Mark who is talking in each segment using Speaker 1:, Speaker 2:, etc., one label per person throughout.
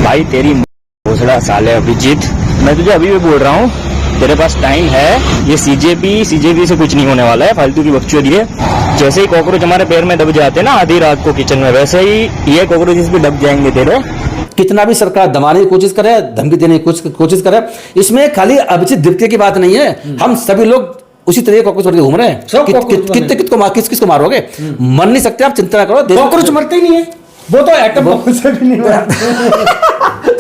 Speaker 1: भाई तेरी भोसड़ा साले अभिजीत, मैं तुझे अभी भी बोल रहा हूँ, तेरे पास टाइम है। ये सीजेपी से कुछ नहीं होने वाला है, फालतू की बकचोदी है। जैसे ही कॉकरोच हमारे पैर में दब जाते हैं ना आधी रात को किचन में, वैसे ही ये कॉकरोचेस भी दब जाएंगे तेरे।
Speaker 2: कितना भी सरकार दबाने की कोशिश करे, धमकी देने की कोशिश करे, इसमें खाली अभिजीत द्वितीय की बात नहीं है। हम सभी लोग उसी तरह कॉकरोच बन के घूम रहे हैं। किसको मारोगे? मर नहीं सकते आप, चिंता ना करो।
Speaker 3: कॉकरोच मरते ही नहीं है, वो तो एटम बम से भी नहीं मरते।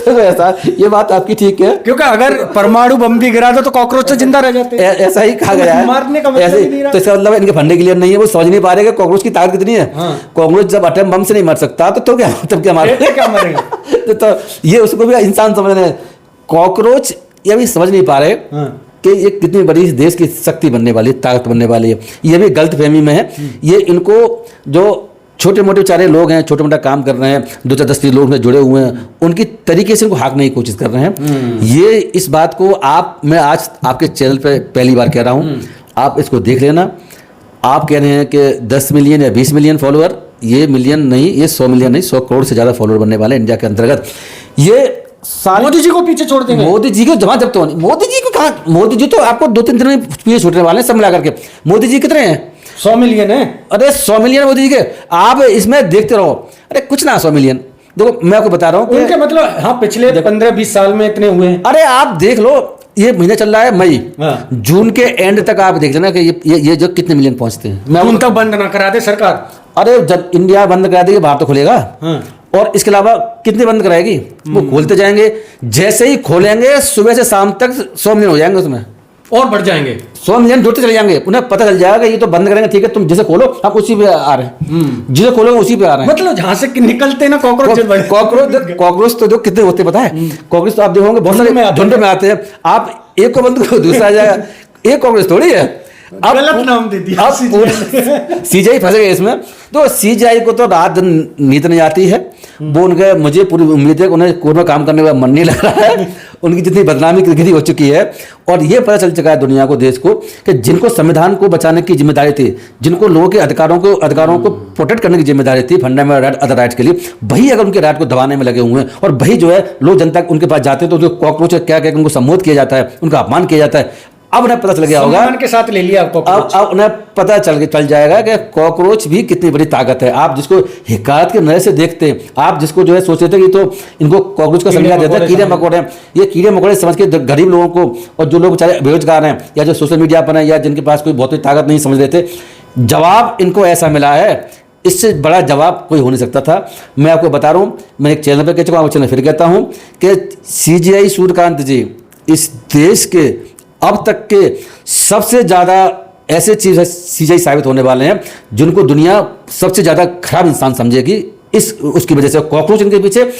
Speaker 2: तो ऐसा, ये बात आपकी ठीक है,
Speaker 3: क्योंकि अगर परमाणु बम भी गिरा दो तो कॉकरोच से जिंदा रह जाते हैं।
Speaker 2: ऐसा ही कहा गया है।
Speaker 3: मारने का मतलब ही नहीं रहा।
Speaker 2: तो इसका मतलब इनके फंडे क्लियर नहीं है, वो समझ नहीं पा रहे कि कॉकरोच की ताकत कितनी है। कॉकरोच जब एटम बम से नहीं मर सकता तो क्या मारेगा? तो ये उसको भी इंसान समझ रहे हैं। कॉकरोच ये भी समझ नहीं पा रहे कि ये कितनी बड़ी देश की शक्ति बनने वाली है, ताकत बनने वाली है। ये भी गलत फहमी में है। ये इनको जो छोटे मोटे बेचारे लोग हैं, छोटे मोटा काम कर रहे हैं, 2-10 लोग में जुड़े हुए हैं, उनकी तरीके से इनको हाँकने की कोशिश कर रहे हैं। ये इस बात को मैं आज आपके चैनल पे पहली बार कह रहा हूँ, आप इसको देख लेना। आप कह रहे हैं कि 10 मिलियन या 20 मिलियन फॉलोअर, ये मिलियन नहीं, ये 100 मिलियन नहीं, 100 करोड़ से ज़्यादा फॉलोअर बनने वाले इंडिया के अंतर्गत। ये
Speaker 3: मोदी जी को पीछे छोड़ देंगे।
Speaker 2: मोदी जी को जमा जब्त होने, मोदी जी को कहा, मोदी जी तो आपको 2-3 दिन में पीछे छूटने वाले हैं सब मिला करके। मोदी जी कितने हैं?
Speaker 3: 100 मिलियन है।
Speaker 2: अरे 100 मिलियन मोदी जी के, आप इसमें देखते रहो। अरे कुछ ना 100 मिलियन, देखो मैं आपको बता रहा हूँ
Speaker 3: उनके मतलब, हाँ पिछले 15-20 साल में इतने हुए हैं।
Speaker 2: अरे आप देख लो, ये महीना चल रहा है मई, जून के एंड तक आप देख लेना कि ये जो कितने मिलियन पहुंचते हैं।
Speaker 3: मैं उन तक बंद ना करा दे सरकार।
Speaker 2: अरे जब इंडिया बंद करा देगी बाहर तो खुलेगा। और इसके अलावा कितने बंद कराएगी? वो खोलते जाएंगे, जैसे ही खोलेंगे सुबह से शाम तक 100 मिलियन हो जाएंगे, उसमें
Speaker 3: और बढ़ जाएंगे।
Speaker 2: 100 मिलियन जुड़ते चले जाएंगे। उन्हें पता चल जाएगा ये तो बंद करेंगे, ठीक है तुम जिसे खोलो हम उसी पे आ रहे हैं, जिसे खोलोगे उसी पे आ रहे हैं।
Speaker 3: मतलब जहां से निकलते ना
Speaker 2: कॉकरोच तो जो कितने होते पता है? कॉकरोच तो आप देखोगे बहुत सारे झुंड में आते हैं। आप एक को बंद करो दूसरा आ जाएगा। एक कॉकरोच थोड़ी है।
Speaker 3: अब गलत नाम दे दिया।
Speaker 2: सीजीआई फंस गए इसमें। तो सीजीआई को तो रात दिन नींद नहीं आती है। वो उनके, मुझे पूरी उम्मीद है कि उन्हें कोर्ट में काम करने का मन नहीं लग रहा है। उनकी जितनी बदनामी गिरी हो चुकी है, और ये पता चल चुका है दुनिया को, देश को, कि जिनको संविधान को बचाने की जिम्मेदारी थी, जिनको लोगों के अधिकारों को प्रोटेक्ट करने की जिम्मेदारी थी, फंडामेंटल राइट, अदर राइट्स के लिए, वही अगर उनके राइट को दबाने में लगे हुए हैं, और वही जो है लोग जनता उनके पास जाते हैं तो जो कॉकरोच क्या क्या उनको संबोधित किया जाता है, उनका अपमान किया जाता है। अब उन्हें पता चल गया होगा,
Speaker 3: के साथ ले लिया आपको।
Speaker 2: अब उन्हें पता चल जाएगा कि कॉकरोच भी कितनी बड़ी ताकत है। आप जिसको हिकायत के नजर से देखते हैं, आप जिसको जो है सोचते थे कि तो इनको कॉकरोच का संज्ञा देते हैं, कीड़े मकोड़े, ये कीड़े मकोड़े समझ के गरीब लोगों को, और जो लोग बेचारे बेरोजगार हैं या जो सोशल मीडिया पर हैं या जिनके पास कोई बहुत ताकत नहीं समझ रहे थे, जवाब इनको ऐसा मिला है। इससे बड़ा जवाब कोई हो नहीं सकता था। मैं आपको बता रहा हूँ, मैं एक चैनल पर कह चुका हूँ, चैनल फिर कहता हूँ कि सीजीआई सूर्यकांत जी इस देश के अब तक के सबसे ज़्यादा ऐसे चीज़ सीजीआई साबित होने वाले हैं जिनको दुनिया सबसे ज़्यादा खराब इंसान समझेगी। उसकी वजह से कॉकरोच इनके पीछे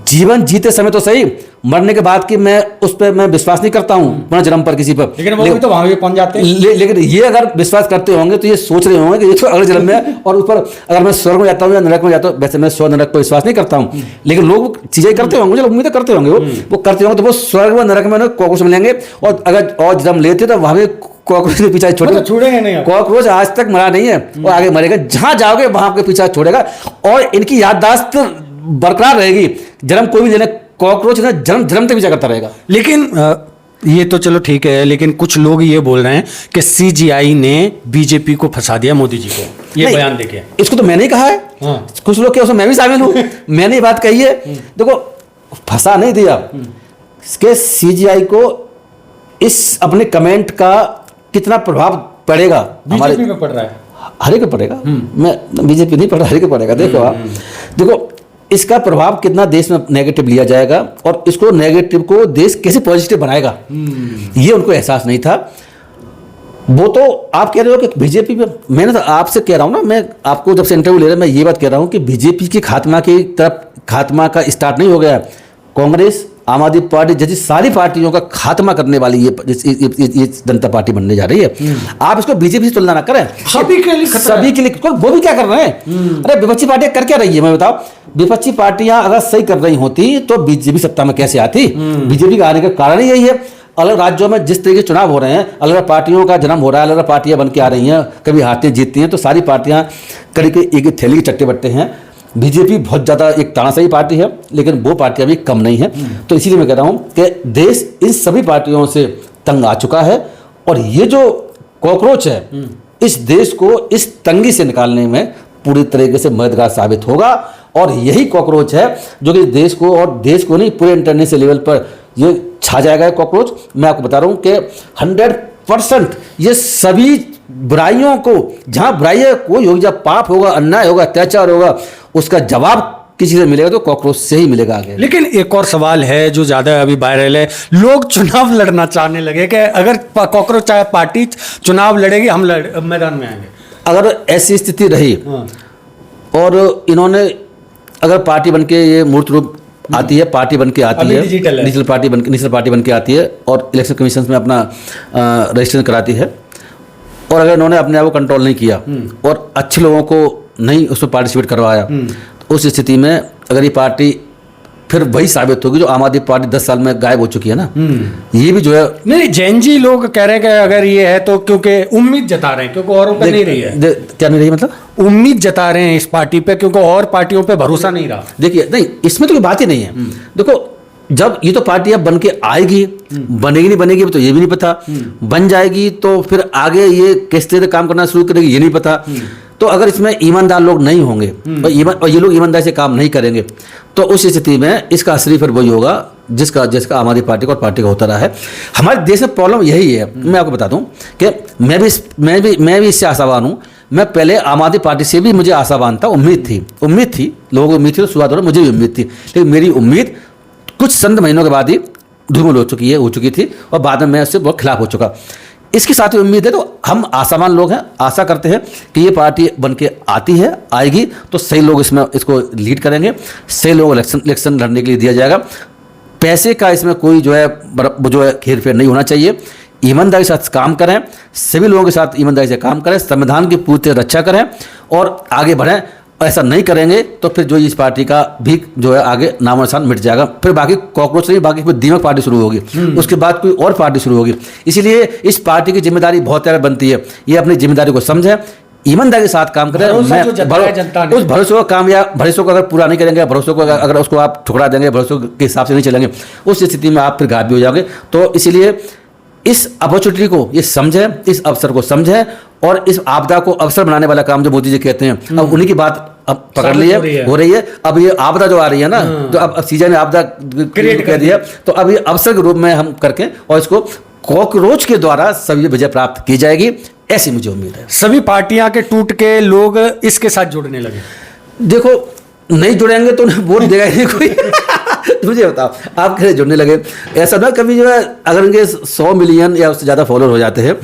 Speaker 2: जीवन जीते समय तो सही, मरने के बाद की मैं उस पर मैं विश्वास नहीं करता हूँ पुनर्जन्म पर किसी पर।
Speaker 3: लेकिन वो भी तो वहां भी पहुंच जाते हैं।
Speaker 2: लेकिन ये अगर विश्वास करते होंगे तो ये सोच रहे होंगे कि ये तो अगले जन्म में है, और ऊपर अगर मैं स्वर्ग में जाता हूँ या नरक में जाता हूँ। वैसे मैं स्वर्ग नरक पर विश्वास नहीं करता हूँ, लेकिन लोग चीजें करते होंगे, मुझे उम्मीद करते होंगे वो करते होंगे, तो वो स्वर्ग व नरक में कॉकरोच मिलेंगे। और अगर और जन्म लेते तो वहां भी कॉकरोच के पीछे
Speaker 3: छोड़ेंगे नहीं।
Speaker 2: कॉकरोच आज तक मरा नहीं है, वो आगे मरेगा। जहां जाओगे वहां आपके पीछे छोड़ेगा, और इनकी याददाश्त बरकरार रहेगी। जन्म कोई भी लेने, कॉकरोच ना जन्म तक पीछा करता रहेगा।
Speaker 3: लेकिन ये तो चलो ठीक है, लेकिन कुछ लोग ये बोल रहे हैं कि सीजीआई ने बीजेपी को फंसा दिया मोदी जी को। ये बयान देखिए।
Speaker 2: इसको तो मैंने ही कहा है। कुछ लोग क्या, उसमें मैं भी शामिल हूं। मैंने ये बात कही है। देखो फंसा नहीं दिया, इसके सीजीआई को इस अपने कमेंट का कितना प्रभाव पड़ेगा हमारे
Speaker 3: बीजेपी में पड़ रहा है।
Speaker 2: हरे को पड़ेगा। मैं बीजेपी नहीं पड़ रहा, हरे को पड़ेगा। देखो आप देखो इसका प्रभाव कितना देश में नेगेटिव लिया जाएगा, और इसको नेगेटिव को देश कैसे पॉजिटिव बनाएगा, ये उनको एहसास नहीं था। वो तो आप कह रहे हो कि बीजेपी पे, मैंने तो आपसे कह रहा हूं ना, मैं आपको जब से इंटरव्यू ले रहा हूं, मैं ये बात कह रहा हूं कि बीजेपी की खात्मा की तरफ, खात्मा का स्टार्ट नहीं हो गया। कांग्रेस, आम आदमी पार्टी जैसी सारी पार्टियों का खात्मा करने वाली ये जनता पार्टी बनने जा रही है। आप इसको बीजेपी से तुलना ना करें। सभी के लिए वो भी क्या कर रहे हैं? अरे विपक्षी पार्टियां कर क्या रही है? मैं बताओ, विपक्षी पार्टियां अगर सही कर रही होती तो बीजेपी सत्ता में कैसे आती? बीजेपी का आने का कारण यही है। अलग राज्यों में जिस तरीके के चुनाव हो रहे हैं, अलग पार्टियों का जन्म हो रहा है, अलग पार्टियां बन के आ रही हैं, कभी हारती जीतती हैं, तो सारी पार्टियां करीब एक थैली के चट्टे बट्टे हैं। बीजेपी बहुत ज़्यादा एक तानाशाही पार्टी है, लेकिन वो पार्टियां भी कम नहीं है। तो इसीलिए मैं कह रहा हूं कि देश इन सभी पार्टियों से तंग आ चुका है, और ये जो कॉकरोच है इस देश को इस तंगी से निकालने में पूरी तरीके से मददगार साबित होगा। और यही कॉकरोच है जो कि देश को, और देश को नहीं पूरे इंटरनेशनल लेवल पर ये छा जाएगा। ये कॉकरोच, मैं आपको बता रहा हूं कि 100% ये सभी बुराइयों को, जहां बुराई कोई होगी, जब पाप होगा, अन्याय होगा, अत्याचार होगा, उसका जवाब किसी से मिलेगा तो कॉकरोच से ही मिलेगा आगे।
Speaker 3: लेकिन एक और सवाल है जो ज्यादा अभी वायरल है, लोग चुनाव लड़ना चाहने लगे कि अगर कॉकरोच पार्टी चुनाव लड़ेगी हम मैदान में आएंगे।
Speaker 2: अगर ऐसी स्थिति रही और इन्होंने अगर पार्टी बनके ये मूर्त रूप आती है, पार्टी बनके आती है, डिजिटल पार्टी बनके आती है और इलेक्शन कमीशन में अपना रजिस्ट्रेशन कराती है, और अगर इन्होंने अपने आप को कंट्रोल नहीं किया और अच्छे लोगों को नहीं उसमें पार्टिसिपेट करवाया, तो उस स्थिति में अगर ये पार्टी फिर वही साबित होगी जो आम आदमी पार्टी 10 साल में गायब हो चुकी है ना। ये भी जो है,
Speaker 3: नहीं, जैन जी लोग कह रहे हैं कि अगर ये है तो क्योंकि उम्मीद जता रहे हैं, क्योंकि औरों पे नहीं रही है।
Speaker 2: क्या नहीं रही मतलब?
Speaker 3: उम्मीद जता रहे हैं इस पार्टी पे, क्योंकि और पार्टियों पे भरोसा नहीं रहा।
Speaker 2: देखिए, नहीं, इसमें तो कोई बात ही नहीं है। देखो, जब ये तो पार्टी अब बन के आएगी, बनेगी नहीं बनेगी तो ये भी नहीं पता, बन जाएगी तो फिर आगे ये किस तरह काम करना शुरू करेगी ये नहीं पता। तो अगर इसमें ईमानदार लोग नहीं होंगे और ये लोग ईमानदारी से काम नहीं करेंगे, तो उस स्थिति में इसका असली फिर वही होगा जिसका आम आदमी पार्टी का और पार्टी का होता रहा है। हमारे देश में प्रॉब्लम यही है। मैं आपको बता दूं कि मैं भी इससे आशावान हूं। मैं पहले आम आदमी पार्टी से भी मुझे आशावान था, उम्मीद थी, लोगों को उम्मीद थी, तो शुरुआत हो मुझे भी उम्मीद थी, लेकिन मेरी उम्मीद कुछ चंद महीनों के बाद ही धूमिल हो चुकी थी और बाद में मैं उससे बहुत खिलाफ हो चुका। इसके साथ ही उम्मीद है, तो हम आशावान लोग हैं, आशा करते हैं कि ये पार्टी बन के आएगी तो सही लोग इसको लीड करेंगे, सही लोग इलेक्शन लड़ने के लिए दिया जाएगा। पैसे का इसमें कोई जो है हेर फेर नहीं होना चाहिए। ईमानदारी के साथ काम करें, सभी लोगों के साथ ईमानदारी से काम करें, संविधान की पूरी तरह रक्षा करें और आगे बढ़ें। ऐसा नहीं करेंगे तो फिर जो इस पार्टी का भी जो है आगे नामो निशान मिट जाएगा। फिर बाकी कॉकरोच नहीं, बाकी फिर दीमक पार्टी शुरू होगी, उसके बाद कोई और पार्टी शुरू होगी। इसीलिए इस पार्टी की जिम्मेदारी बहुत ज़्यादा बनती है। ये अपनी जिम्मेदारी को समझे, ईमानदारी के साथ काम करें। उस भरोसे को अगर पूरा नहीं करेंगे, भरोसे को अगर उसको आप ठुकरा देंगे, भरोसे के हिसाब से नहीं चलेंगे, उस स्थिति में आप फिर घात भी हो जाओगे। तो इसीलिए इस अपॉर्चुनिटी को ये समझें, इस अवसर को समझें और इस आपदा को अवसर बनाने वाला काम जो मोदी जी कहते हैं, अब उन्हीं की बात अब पकड़ ली है, हो रही है। अब ये आपदा जो आ रही है ना, तो अब सीजन में आपदा क्रिएट कर दिया, तो अब ये अवसर के रूप में हम करके और इसको कॉकरोच के द्वारा सभी विजय प्राप्त की जाएगी, ऐसी मुझे उम्मीद है।
Speaker 3: सभी पार्टियां के टूट के लोग इसके साथ जुड़ने लगे।
Speaker 2: देखो, नहीं जुड़ेंगे तो वोट देगा ही नहीं कोई। मुझे बताओ, आप कैसे जुड़ने लगे? ऐसा ना कभी जो है अगर इनके 100 मिलियन या उससे ज्यादा फॉलोअर हो जाते हैं,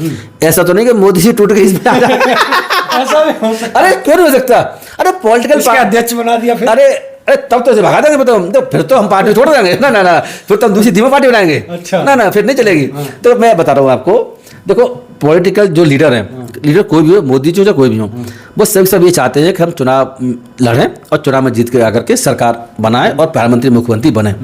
Speaker 2: ऐसा तो नहीं कि मोदी जी टूट गए इसमें आ जाए।
Speaker 3: ऐसा भी हो सकता?
Speaker 2: अरे क्यों नहीं हो सकता? अरे पॉलिटिकल
Speaker 3: अध्यक्ष बना दिया फिर?
Speaker 2: अरे तब तो भगा देंगे, तो फिर तो हम पार्टी छोड़ देंगे ना, फिर तो हम दूसरी धीमा पार्टी बनाएंगे।
Speaker 3: अच्छा।
Speaker 2: ना फिर नहीं चलेगी। तो मैं बता रहा हूँ आपको, देखो पॉलिटिकल जो लीडर हैं, लीडर कोई भी हो, मोदी जी हो या कोई भी हो, वो सब ये चाहते हैं कि हम चुनाव लड़ें और चुनाव में जीत के आकर के सरकार बनाएं और प्रधानमंत्री मुख्यमंत्री बने।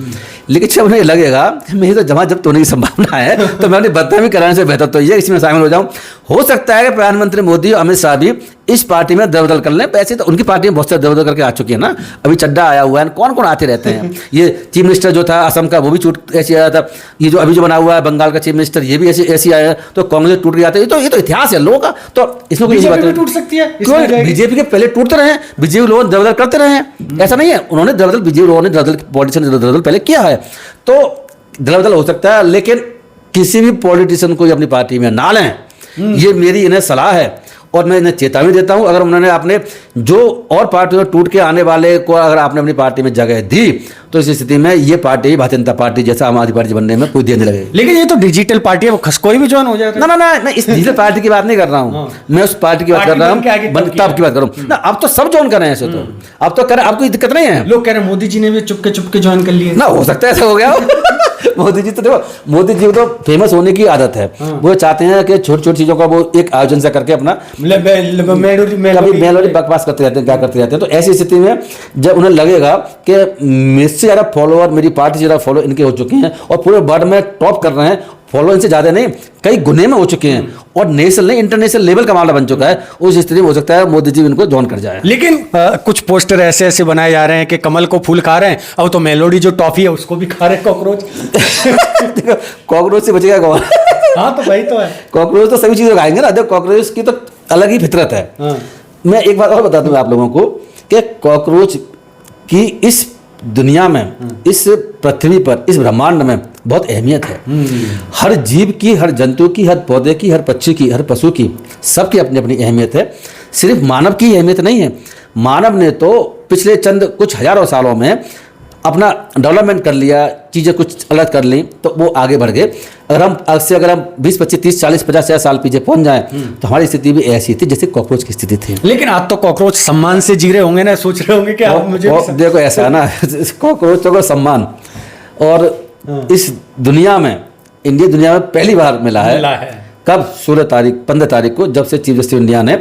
Speaker 2: लेकिन जब उन्हें लगेगा कि मेरी तो जमा जब्त होने की संभावना है, तो मैं अपनी बदनामी कराने से बेहतर तो ये इसमें शामिल हो जाऊं। हो सकता है कि प्रधानमंत्री मोदी और अमित शाह भी इस पार्टी में दरबदल कर लें। वैसे तो उनकी पार्टी में बहुत सारे दरबदल करके आ चुकी है ना, अभी चड्डा आया हुआ है, कौन कौन आते रहते हैं। ये चीफ मिनिस्टर जो था असम का, वो भी चूट ऐसी आया था। ये जो अभी जो बना हुआ है बंगाल का चीफ मिनिस्टर, ये भी ऐसी आया। तो कांग्रेस टूट गया था। ये तो इतिहास है लोगों का, तो इसमें कोई बात
Speaker 3: टूट सकती है।
Speaker 2: बीजेपी के पहले टूटते रहे, बीजेपी लोग दरबदल करते रहे, ऐसा नहीं है। उन्होंने दरबदल, बीजेपी लोगों ने दरबदल, पॉलिटिशियन दरबदल पहले किया है, तो दरबदल हो सकता है। लेकिन किसी भी पॉलिटिशियन को अपनी पार्टी में ना लें, ये मेरी इन्हें सलाह है और मैं इन्हें चेतावनी देता हूं। अगर उन्होंने अपने जो और पार्टियों टूट के आने वाले को अगर आपने अपनी पार्टी में जगह दी, तो इस स्थिति में ये पार्टी भारतीय जनता पार्टी जैसा आम आदमी पार्टी बनने में कोई देर नहीं लगेगी।
Speaker 3: लेकिन ये तो डिजिटल पार्टी है, वो कोई भी ज्वाइन हो जाएगा।
Speaker 2: ना मैं इस डिजिटल पार्टी की बात नहीं कर रहा हूँ, मैं उस पार्टी की बात कर रहा हूँ, तब की बात कर रहा हूँ ना। अब तो सब ज्वाइन कर रहे हैं ऐसे, तो अब तो कर, आपको दिक्कत नहीं है।
Speaker 3: लोग कह रहे हैं मोदी जी ने भी चुपके ज्वाइन कर लिए
Speaker 2: ना, हो सकता है ऐसा हो गया। मोदी जी तो देखो, मोदी जी को तो फेमस होने की आदत है। वो चाहते हैं कि छोटी छोटी चीजों का वो एक आयोजन से करके अपना मेलोडी बकवास करते रहते हैं, क्या करते रहते हैं। तो ऐसी स्थिति में जब उन्हें लगेगा कि मुझसे ज्यादा फॉलोअर, मेरी पार्टी से ज्यादा फॉलो इनके हो चुके हैं और पूरे वर्ल्ड में टॉप कर रहे हैं, फॉलोअर इनसे ज़्यादा नहीं, कई गुने में हो चुके हैं और नेशनल नहीं इंटरनेशनल लेवल का मामला बन चुका है। उस स्थिति में हो सकता है मोदी जी इनको ज्वाइन कर जाए।
Speaker 3: लेकिन कुछ पोस्टर ऐसे ऐसे बनाए जा रहे हैं कि कमल को फूल खा रहे हैं, अब तो मेलोडी जो टॉफी है उसको भी खा रहे हैं कॉकरोच।
Speaker 2: कॉकरोच से बचेगा कौन?
Speaker 3: हाँ तो वही तो है,
Speaker 2: कॉकरोच तो सभी चीज़ें खाएंगे ना। देखो कॉकरोच की तो अलग ही फितरत है।
Speaker 3: हाँ।
Speaker 2: मैं एक बात और बता दूं आप लोगों को कि कॉकरोच की इस दुनिया में, इस पृथ्वी पर, इस ब्रह्मांड में बहुत अहमियत है। हर जीव की, हर जंतु की, हर पौधे की, हर पक्षी की, हर पशु की, सबकी अपनी अपनी अहमियत है। सिर्फ मानव की अहमियत नहीं है। मानव ने तो पिछले चंद कुछ हजारों सालों में अपना डेवलपमेंट कर लिया, चीज़ें कुछ अलग कर ली तो वो आगे बढ़ गए। अगर हम 20, 25, 30, 40, 50 साल पीछे पहुंच जाएं तो हमारी स्थिति भी ऐसी थी जैसे कॉकरोच की स्थिति थी।
Speaker 3: लेकिन आज तो कॉकरोच सम्मान से जी रहे होंगे ना, सोच रहे होंगे कि आप मुझे भी
Speaker 2: देखो ऐसा है ना, कॉकरोचों को सम्मान, और इस दुनिया में, इंडिया दुनिया में पहली बार मिला है। कब? 15 तारीख को, जब से चीफ जस्टिस इंडिया ने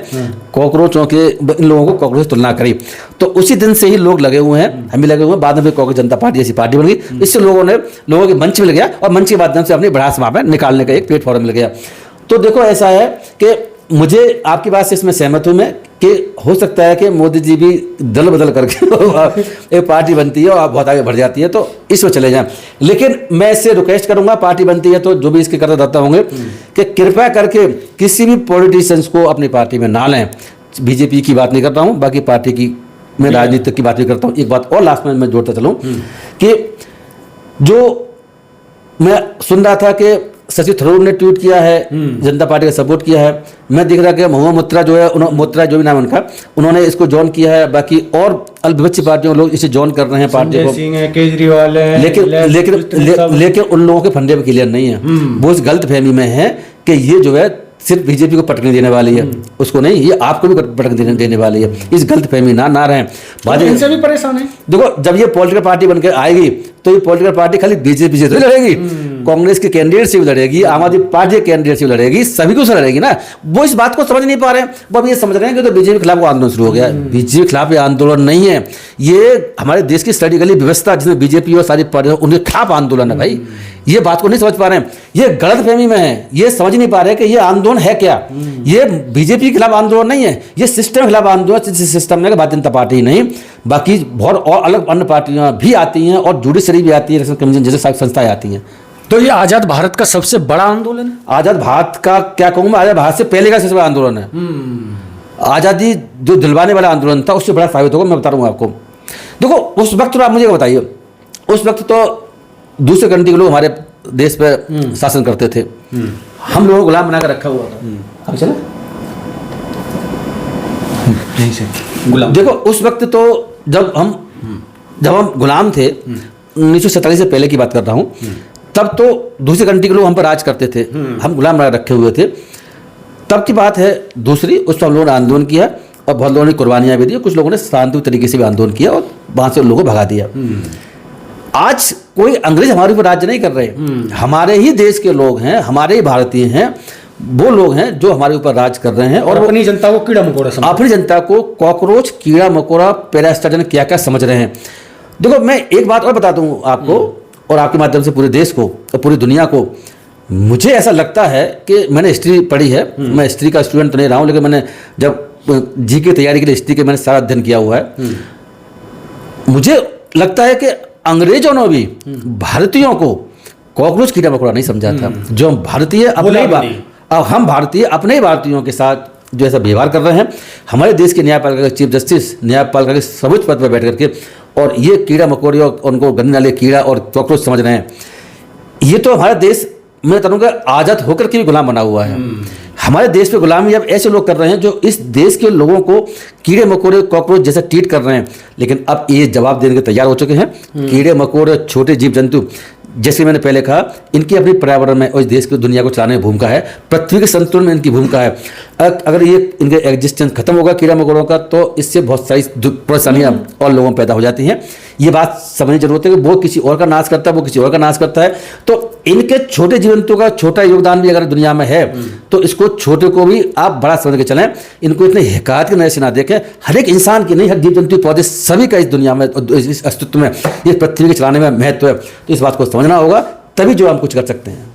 Speaker 2: कॉकरोचों के, इन लोगों को कॉकरोच से तुलना करी, तो उसी दिन से ही लोग लगे हुए हैं, हम भी लगे हुए हैं। बाद में फिर कॉकरोच जनता पार्टी ऐसी पार्टी बन गई। इससे लोगों के मंच मिल गया और मंच के माध्यम से अपनी भड़ास वहाँ पर निकालने का एक प्लेटफॉर्म मिल गया। तो देखो ऐसा है कि मुझे आपकी बात से इसमें सहमत हूँ मैं कि हो सकता है कि मोदी जी भी दल बदल करके एक पार्टी बनती है और बहुत आगे बढ़ जाती है तो इसमें चले जाएं। लेकिन मैं इससे रिक्वेस्ट करूंगा, पार्टी बनती है तो जो भी इसके करदाता होंगे कि कृपया करके किसी भी पॉलिटिशियंस को अपनी पार्टी में ना लें। बीजेपी की बात नहीं करता हूँ, बाकी पार्टी की मैं राजनीति की बात भी करता हूँ। एक बात और लास्ट में मैं जोड़ता चलूँ कि जो मैं सुन रहा था कि शशि थरूर ने ट्वीट किया है, जनता पार्टी का सपोर्ट किया है। मैं देख रहा कि महुआ मोत्रा जो है, मोत्रा जो भी नाम है उनका, उन्होंने इसको ज्वाइन किया है। बाकी और अल्पविपक्षी पार्टियों लोग इसे ज्वाइन कर रहे हैं पार्टी को।
Speaker 3: सिंह है, केजरीवाल है,
Speaker 2: लेकिन उन लोगों के फंडे में क्लियर नहीं है। वो इस गलत फहमी में है कि ये जो है सिर्फ बीजेपी को पटकने देने वाली है, उसको नहीं, ये आपको भी पटकने देने वाली है। इस गलत फहमी ना रहें।
Speaker 3: तो इनसे भी परेशान है।
Speaker 2: देखो जब ये पॉलिटिकल पार्टी बनकर आएगी तो ये पॉलिटिकल पार्टी खाली बीजेपी से तो लड़ेगी, कांग्रेस के कैंडिडेट से भी लड़ेगी, आम आदमी पार्टी के कैंडिडेट से भी लड़ेगी, सभी को से लड़ेगी ना। वो इस बात को समझ नहीं पा रहे हैं। वो अब ये समझ रहे हैं कि तो बीजेपी के खिलाफ आंदोलन शुरू हो गया। बीजेपी के खिलाफ ये आंदोलन नहीं है, ये हमारे देश की स्ट्रेटेजिकली व्यवस्था जिसमें बीजेपी और सारी पार्टियां उनके खिलाफ आंदोलन है भाई। ये बात को नहीं समझ पा रहे हैं, ये गलत फहमी में है। ये समझ नहीं पा रहे कि ये आंदोलन है क्या। ये बीजेपी के खिलाफ आंदोलन नहीं है, ये सिस्टम के खिलाफ आंदोलन। सिस्टम में भारतीय जनता पार्टी नहीं, बाकी बहुत और अलग अन्य पार्टियां भी आती हैं और जुडिशरी भी आती है, कमीशन जैसे संस्थाएं आती हैं।
Speaker 3: तो ये आजाद भारत का सबसे बड़ा आंदोलन है।
Speaker 2: आजाद भारत का क्या कहूँ मैं, आजाद भारत से पहले का सबसे बड़ा आंदोलन है। आजादी जो दिलवाने वाला आंदोलन था उससे बड़ा साबित होगा। मैं बता रहा हूँ आपको। देखो उस वक्त तो आप मुझे बताइए, उस वक्त तो दूसरे कंट्री के लोग हमारे देश पे शासन करते थे, हम लोगों को गुलाम बनाकर रखा हुआ था। अब चला
Speaker 3: नहीं से गुलाम।
Speaker 2: देखो उस वक्त तो जब हम गुलाम थे, 1947 से पहले की बात कर रहा हूँ, तब तो दूसरी कंट्री के लोग हम पर राज करते थे, हम गुलाम बना रखे हुए थे। तब की बात है दूसरी। उस पर हम लोगों ने आंदोलन किया और बहुत लोगों ने कुर्बानियाँ भी दी, कुछ लोगों ने शांतिपूर्ण तरीके से भी आंदोलन किया और वहाँ से उन लोगों को भगा दिया। आज कोई अंग्रेज हमारे ऊपर राज्य नहीं कर रहे, हमारे ही देश के लोग हैं, हमारे ही भारतीय हैं, वो लोग हैं जो हमारे ऊपर राज कर रहे हैं और
Speaker 3: अपनी जनता को कीड़ा मकोड़ा समझ,
Speaker 2: अपनी जनता को कॉकरोच, कीड़ा मकोड़ा, पैरास्टाजन क्या क्या समझ रहे हैं। देखो मैं एक बात और बता दूं आपको और आपके माध्यम से पूरे देश को और पूरी दुनिया को। मुझे ऐसा लगता है कि मैंने हिस्ट्री पढ़ी है, मैं हिस्ट्री का स्टूडेंट तो नहीं रहा हूँ, लेकिन मैंने जब जी की तैयारी के लिए हिस्ट्री के मैंने सारा अध्ययन किया हुआ है। मुझे लगता है कि अंग्रेजों ने भी भारतीयों को कॉकरोच, कीड़ा मकोड़ा नहीं समझा था। जो भारतीय हम भारतीय अपने ही भारतीयों के साथ जो ऐसा व्यवहार कर रहे हैं, हमारे देश के न्यायपालिका के चीफ जस्टिस, न्यायपालिका के सर्वोच्च पद पर बैठ करके, और ये कीड़ा मकोड़े और उनको गन्ने वाले कीड़ा और कॉकरोच समझ रहे हैं। ये तो हमारा देश, मैं कहूँगा, आज़ाद होकर के भी गुलाम बना हुआ है। हमारे देश पे गुलामी अब ऐसे लोग कर रहे हैं जो इस देश के लोगों को कीड़े मकोड़े, कॉकरोच जैसा ट्रीट कर रहे हैं। लेकिन अब ये जवाब देने के तैयार हो चुके हैं। कीड़े मकोड़े, छोटे जीव जंतु, जैसे मैंने पहले कहा, इनकी अपनी पर्यावरण में और इस देश की दुनिया को चलाने में भूमिका है, पृथ्वी के संतुलन में इनकी भूमिका है। अगर ये इनके एग्जिस्टेंस खत्म होगा कीड़ा मकोड़ों का, तो इससे बहुत सारी परेशानियां और लोगों में पैदा हो जाती हैं। ये बात समझने की जरूरत है कि वो किसी और का नाश करता है, वो किसी और का नाश करता है। तो इनके छोटे जीवंतों का छोटा योगदान भी अगर दुनिया में है तो इसको छोटे को भी आप बड़ा समझ के चलें। इनको इतने हिकायत के नजर से ना देखें। हर एक इंसान की नहीं, हर जीव जंतु, पौधे, सभी का इस दुनिया में, इस अस्तित्व में, इस पृथ्वी के चलाने में महत्व है। तो इस बात को समझना होगा, तभी जो हम कुछ कर सकते हैं।